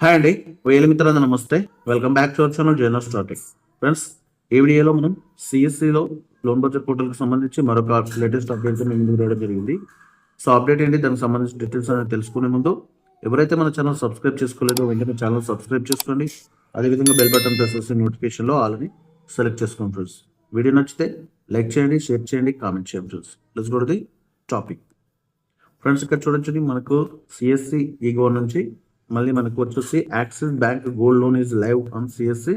Hi అండి. వేల మిత్రులందరూ నమస్తే. Welcome back to our channel journal starting. Friends, ఈ వీడియోలో మనం సిఎస్సిలో లోన్ బడ్జెట్ పోర్టల్కి సంబంధించి మరొక లేటెస్ట్ అప్డేట్స్ మేము ముందుకు రావడం జరిగింది. సో అప్డేట్ ఏంటి, దానికి సంబంధించిన డీటెయిల్స్ అనేది తెలుసుకునే ముందు ఎవరైతే మన ఛానల్ సబ్స్క్రైబ్ చేసుకోలేదో వెంటనే ఛానల్ సబ్స్క్రైబ్ చేసుకోండి. అదేవిధంగా బెల్ బటన్ ప్రెస్ చేసి నోటిఫికేషన్లో ఆల్ని సెలెక్ట్ చేసుకోండి ఫ్రెండ్స్. వీడియో నచ్చితే లైక్ చేయండి, షేర్ చేయండి, కామెంట్ చేయండి friends. Let's go to the topic. Friends, ఇక్కడ చూడొచ్చు మనకు సిఎస్సి ఈగో నుంచి మళ్ళీ మనకు వచ్చేసి Axis bank gold loan is live on CSC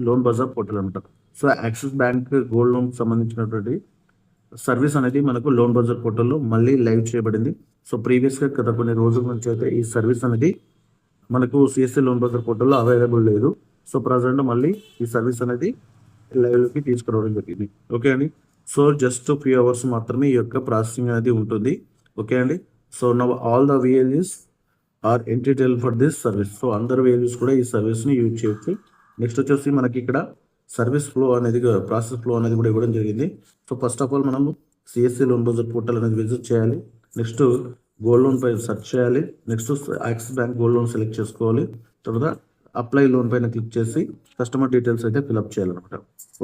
loan Bazar portal అనమాట. So Axis bank gold loan సంబంధించినటువంటి సర్వీస్ అనేది మనకు లోన్ బజార్ పోర్టల్లో మళ్ళీ లైవ్ చేయబడింది. సో ప్రీవియస్గా గత కొన్ని రోజుల నుంచి అయితే ఈ సర్వీస్ అనేది మనకు సిఎస్సి లోన్ బజార్ పోర్టల్లో అవైలబుల్ లేదు. సో ప్రజెంట్ మళ్ళీ ఈ సర్వీస్ అనేది లైవ్లోకి తీసుకురావడం జరిగింది. ఓకే అండి. సో జస్ట్ ఫ్యూ అవర్స్ మాత్రమే ఈ యొక్క ప్రాసెసింగ్ అనేది ఉంటుంది. ఓకే అండి. So now all the VLEs are entitle for this service. So అందరు వేల్యూస్ కూడా ఈ సర్వీస్ని యూజ్ చేయొచ్చు. నెక్స్ట్ వచ్చేసి మనకి ఇక్కడ సర్వీస్ ఫ్లో అనేది ప్రాసెస్ ఫ్లో అనేది కూడా ఇవ్వడం జరిగింది. సో ఫస్ట్ ఆఫ్ ఆల్ మనం సిఎస్సి లోన్ బజార్ పోర్టల్ అనేది విజిట్ చేయాలి. నెక్స్ట్ గోల్డ్ లోన్ పైన సెర్చ్ చేయాలి. Next Axis bank gold loan select చేసుకోవాలి. తర్వాత అప్లై లోన్ పైన క్లిక్ చేసి కస్టమర్ డీటెయిల్స్ అయితే ఫిల్అప్ చేయాలన్నమాట.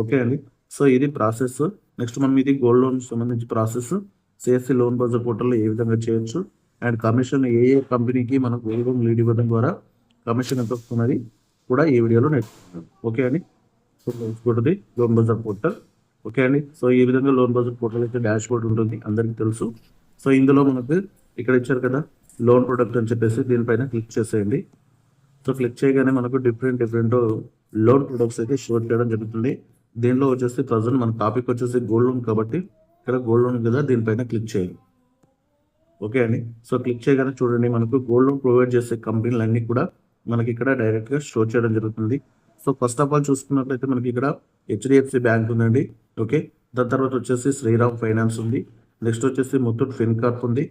ఓకే అండి. సో ఇది ప్రాసెస్. నెక్స్ట్ మనం ఇది గోల్డ్ లోన్ సంబంధించి ప్రాసెస్ సిఎస్సి లోన్ బజార్ పోర్టల్లో ఏ విధంగా చేయొచ్చు అండ్ కమిషన్ ఏ కంపెనీకి మనం గోల్డ్ లోన్ లీడ్ ఇవ్వడం ద్వారా కమిషన్ ఎంత వస్తున్నది కూడా ఈ వీడియోలో నేర్చుకుంటాం. ఓకే అండి. సో నేర్చుకుంటుంది లోన్ బజార్ పోర్టల్. ఓకే అండి. సో ఈ విధంగా లోన్ బజార్ పోర్టల్ అయితే డాష్ బోర్డ్ ఉంటుంది, అందరికీ తెలుసు. సో ఇందులో మనకు ఇక్కడ ఇచ్చారు కదా లోన్ ప్రొడక్ట్ అని చెప్పేసి దీనిపైన క్లిక్ చేసేయండి. సో క్లిక్ చేయగానే మనకు డిఫరెంట్ లోన్ ప్రొడక్ట్స్ అయితే షో చేయడం జరుగుతుంది. దీనిలో వచ్చేసి ప్రజెంట్ మన టాపిక్ వచ్చేసి గోల్డ్ లోన్ కాబట్టి ఇక్కడ గోల్డ్ లోన్ కదా దీనిపైన క్లిక్ చేయండి. ఓకే అండి. సో క్లిక్ చేయగానే చూడండి మనకు గోల్డ్ లోన్ ప్రొవైడ్ చేసే కంపెనీలు అన్నీ కూడా మనకి ఇక్కడ డైరెక్ట్గా షో చేయడం జరుగుతుంది. సో ఫస్ట్ ఆఫ్ ఆల్ చూసుకున్నట్లయితే మనకి ఇక్కడ హెచ్డిఎఫ్సి బ్యాంక్ ఉందండి. ఓకే. దాని తర్వాత వచ్చేసి శ్రీరామ్ ఫైనాన్స్ ఉంది. నెక్స్ట్ వచ్చేసి ముత్తూట్ ఫిన్కార్ప్ ఉంది.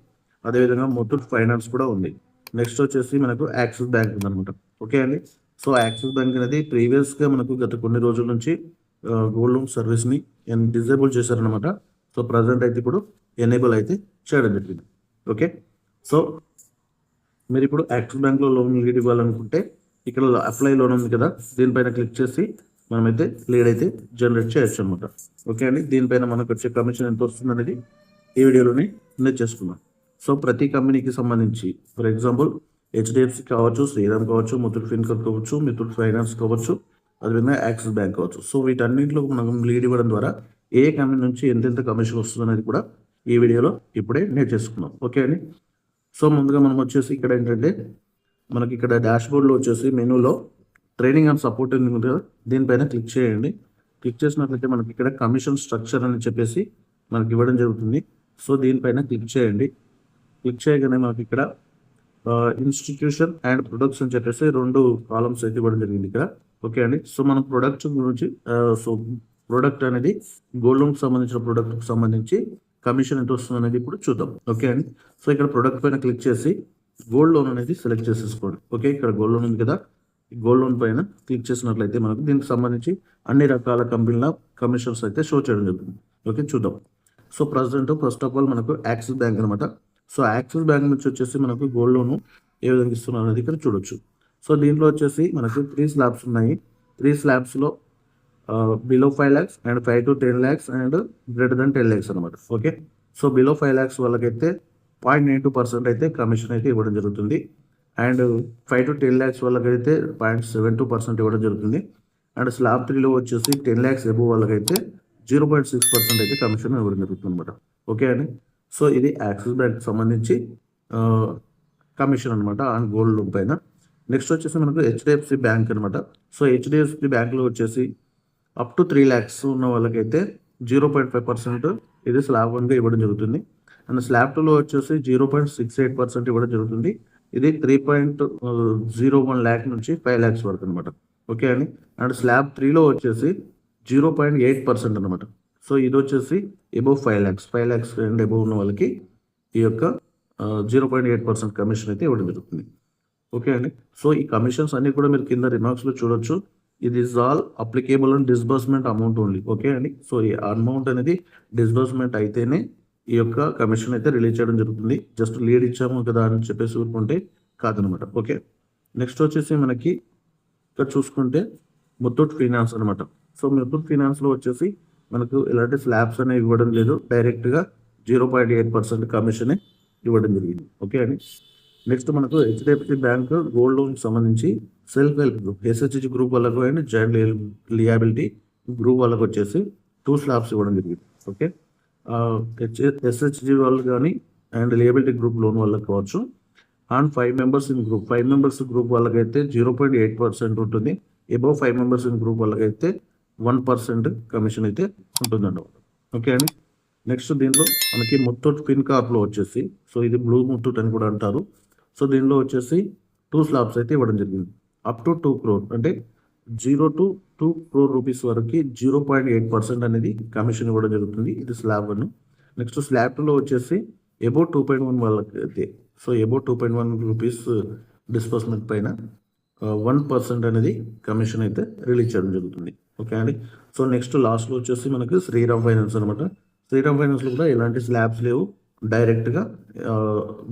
అదేవిధంగా ముత్తూట్ ఫైనాన్స్ కూడా ఉంది. నెక్స్ట్ వచ్చేసి మనకు యాక్సిస్ బ్యాంక్ ఉందన్నమాట. ఓకే అండి. సో యాక్సిస్ బ్యాంక్ అనేది ప్రీవియస్గా మనకు గత కొన్ని రోజుల నుంచి గోల్డ్ లోన్ సర్వీస్ని డిజేబుల్ చేశారనమాట. సో ప్రజెంట్ అయితే ఇప్పుడు ఎనేబుల్ అయితే చేయడం జరిగింది. ఓకే. సో మీరు ఇప్పుడు యాక్సిస్ బ్యాంక్లో లోన్ లీడ్ ఇవ్వాలనుకుంటే ఇక్కడ అప్లై లోన్ ఉంది కదా దీనిపైన క్లిక్ చేసి మనమైతే లీడ్ అయితే జనరేట్ చేయొచ్చు అనమాట. ఓకే అండి. దీనిపైన మనకు వచ్చే కమిషన్ ఎంత వస్తుంది అనేది ఈ వీడియోలోనే నేర్చేసుకున్నాం. సో ప్రతి కంపెనీకి సంబంధించి ఫర్ ఎగ్జాంపుల్ హెచ్డిఎఫ్సి కావచ్చు, శ్రీరామ్ కావచ్చు, ముత్తూట్ ఫిన్కార్ప్ కావచ్చు, ముత్తూట్ ఫైనాన్స్ కావచ్చు, అదేవిధంగా యాక్సిస్ బ్యాంక్ కావచ్చు. సో వీటన్నింటిలో మనం లీడ్ ఇవ్వడం ద్వారా ఏ కంపెనీ నుంచి ఎంతెంత కమిషన్ వస్తుంది అనేది కూడా ఈ వీడియోలో ఇప్పుడే నేర్చేసుకున్నాం. ఓకే అండి. సో ముందుగా మనం వచ్చేసి ఇక్కడ ఏంటంటే మనకి ఇక్కడ డాష్ బోర్డ్లో వచ్చేసి మెనూలో ట్రైనింగ్ అండ్ సపోర్ట్ ఉంది కదా దీనిపైన క్లిక్ చేయండి. క్లిక్ చేసినట్లయితే మనకి ఇక్కడ కమిషన్ స్ట్రక్చర్ అని చెప్పేసి మనకి ఇవ్వడం జరుగుతుంది. సో దీనిపైన క్లిక్ చేయండి. క్లిక్ చేయగానే మనకి ఇక్కడ ఇన్స్టిట్యూషన్ అండ్ ప్రొడక్ట్స్ అని చెప్పేసి 2 కాలమ్స్ అయితే ఇవ్వడం జరిగింది ఇక్కడ. ఓకే అండి. సో మనం ప్రొడక్ట్ గురించి సో ప్రొడక్ట్ అనేది గోల్డ్ లోన్కి సంబంధించిన ప్రొడక్ట్కి సంబంధించి కమిషన్ ఎంత వస్తుంది అనేది ఇప్పుడు చూద్దాం. ఓకే అండి. సో ఇక్కడ ప్రొడక్ట్ పైన క్లిక్ చేసి గోల్డ్ లోన్ అనేది సెలెక్ట్ చేసేసుకోండి. ఓకే. ఇక్కడ గోల్డ్ లోన్ ఉంది కదా ఈ గోల్డ్ లోన్ పైన క్లిక్ చేసినట్లయితే మనకు దీనికి సంబంధించి అన్ని రకాల కంపెనీల కమిషన్స్ అయితే షో చేయడం జరుగుతుంది. ఓకే. చూద్దాం. So present first of all మనకు యాక్సిస్ బ్యాంక్ అనమాట. సో యాక్సిస్ బ్యాంక్ నుంచి వచ్చేసి మనకు గోల్డ్ లోన్ ఏ విధంగా ఇస్తున్నారు అనేది ఇక్కడ చూడొచ్చు. సో దీంట్లో వచ్చేసి మనకు 3 స్లాబ్స్ ఉన్నాయి. 3 స్లాబ్స్లో below 5 lakhs and 5 to 10 lakhs and greater then 10 lakhs అనమాట. ఓకే. సో బిలో 5 lakhs వాళ్ళకైతే 0.92% అయితే కమిషన్ అయితే ఇవ్వడం జరుగుతుంది. అండ్ 5 to 10 lakhs వాళ్ళకైతే 0.72% ఇవ్వడం జరుగుతుంది. అండ్ స్లాబ్ 3లో వచ్చేసి 10 lakhs ఎబో వాళ్ళకైతే 0.6% అయితే కమిషన్ ఇవ్వడం జరుగుతుంది అనమాట. ఓకే అండి. సో ఇది యాక్సిస్ బ్యాంక్ సంబంధించి కమిషన్ అనమాట ఆన్ గోల్డ్ లోన్ పైన. నెక్స్ట్ వచ్చేసి మనకు హెచ్డిఎఫ్సి బ్యాంక్ అనమాట. సో హెచ్డిఎఫ్సి బ్యాంక్లో వచ్చేసి అప్ టు 3 lakhs ఉన్న వాళ్ళకైతే 0.5% ఇది స్లాబ్ 1గా ఇవ్వడం జరుగుతుంది. అండ్ స్లాబ్ 2లో వచ్చేసి 0.68% ఇవ్వడం జరుగుతుంది. ఇది 3.01 lakh నుంచి 5 lakhs వరకు అనమాట. ఓకే అండి. అండ్ స్లాబ్ 3లో వచ్చేసి 0.8% అనమాట. సో ఇది వచ్చేసి అబోవ్ 5 lakhs అండ్ అబోవ్ ఉన్న వాళ్ళకి ఈ యొక్క 0.8% కమిషన్ అయితే ఇవ్వడం జరుగుతుంది. ఓకే అండి. సో ఈ కమిషన్స్ అన్ని కూడా మీరు కింద రిమార్క్స్లో చూడొచ్చు. ఇది is all applicable and disbursement amount only. Okay అండి. సో ఈ అమౌంట్ అనేది డిస్బర్స్మెంట్ అయితేనే ఈ యొక్క కమిషన్ అయితే రిలీజ్ చేయడం జరుగుతుంది. జస్ట్ లీడ్ ఇచ్చాము కదా అని చెప్పేసి ఊరుకుంటే కాదనమాట. ఓకే. నెక్స్ట్ వచ్చేసి మనకి ఇక్కడ చూసుకుంటే ముత్తూట్ ఫైనాన్స్ అనమాట. సో ముత్తూట్ ఫైనాన్స్లో వచ్చేసి మనకు ఎలాంటి స్లాబ్స్ అనేవి ఇవ్వడం లేదు, డైరెక్ట్గా 0.8% కమిషన్ ఇవ్వడం జరిగింది. ఓకే అండి. నెక్స్ట్ మనకు హెచ్డిఎఫ్సి బ్యాంక్ గోల్డ్ లోన్కి సంబంధించి self help group SHG group వాళ్ళకు అండ్ జాయింట్ లియాబిలిటీ గ్రూప్ వాళ్ళకు వచ్చేసి 2 స్లాబ్స్ ఇవ్వడం జరిగింది. ఓకే, ఎస్హెచ్జి వాళ్ళు కానీ అండ్ లియాబిలిటీ గ్రూప్ లోన్ వాళ్ళకి కావచ్చు. And 5 members in group 5 members group వాళ్ళకైతే 0.8% ఉంటుంది. అబౌవ్ 5 మెంబర్స్ ఇన్ గ్రూప్ వాళ్ళకైతే 1% కమిషన్ అయితే ఉంటుందండి. ఓకే అండి. నెక్స్ట్ దీంట్లో మనకి ముత్తూట్ ఫిన్ కార్ప్లో వచ్చేసి, సో ఇది బ్లూ ముత్తూట్ అని కూడా అంటారు. సో దీనిలో వచ్చేసి 2 స్లాబ్స్ అయితే ఇవ్వడం జరిగింది. అప్ టు 2 crore అంటే 0 to 2 crore రూపీస్ వరకు 0.8% అనేది కమిషన్ ఇవ్వడం జరుగుతుంది. ఇది స్లాబ్ 1. నెక్స్ట్ స్లాబ్ 2లో వచ్చేసి అబౌవ్ 2.1 వాళ్ళకి అయితే, సో అబౌవ్ 2.1 రూపీస్ డిస్బర్స్మెంట్ పైన 1% అనేది కమిషన్ అయితే రిలీజ్ చేయడం జరుగుతుంది. ఓకే అండి. సో నెక్స్ట్ లాస్ట్లో వచ్చేసి మనకి శ్రీరామ్ ఫైనాన్స్ అనమాట. శ్రీరామ్ ఫైనాన్స్లో కూడా ఎలాంటి స్లాబ్స్ లేవు, డైరెక్ట్గా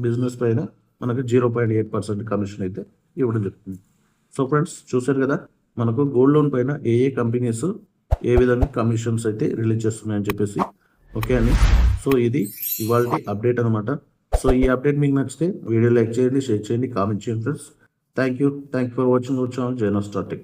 బిజినెస్ పైన మనకి 0.8% కమిషన్ అయితే ఇవ్వడం జరుగుతుంది. సో ఫ్రెండ్స్ చూశారు కదా మనకు గోల్డ్ లోన్ పైన ఏ కంపెనీస్ ఏ విధంగా కమిషన్స్ అయితే రిలీజ్ చేస్తున్నాయని చెప్పేసి. ఓకే అండి. సో ఇది ఇవాళ అప్డేట్ అనమాట. సో ఈ అప్డేట్ మీకు నచ్చితే వీడియో లైక్ చేయండి, షేర్ చేయండి, కామెంట్ చేయండి friends. Thank you for watching our channel జైనోస్ టాక్.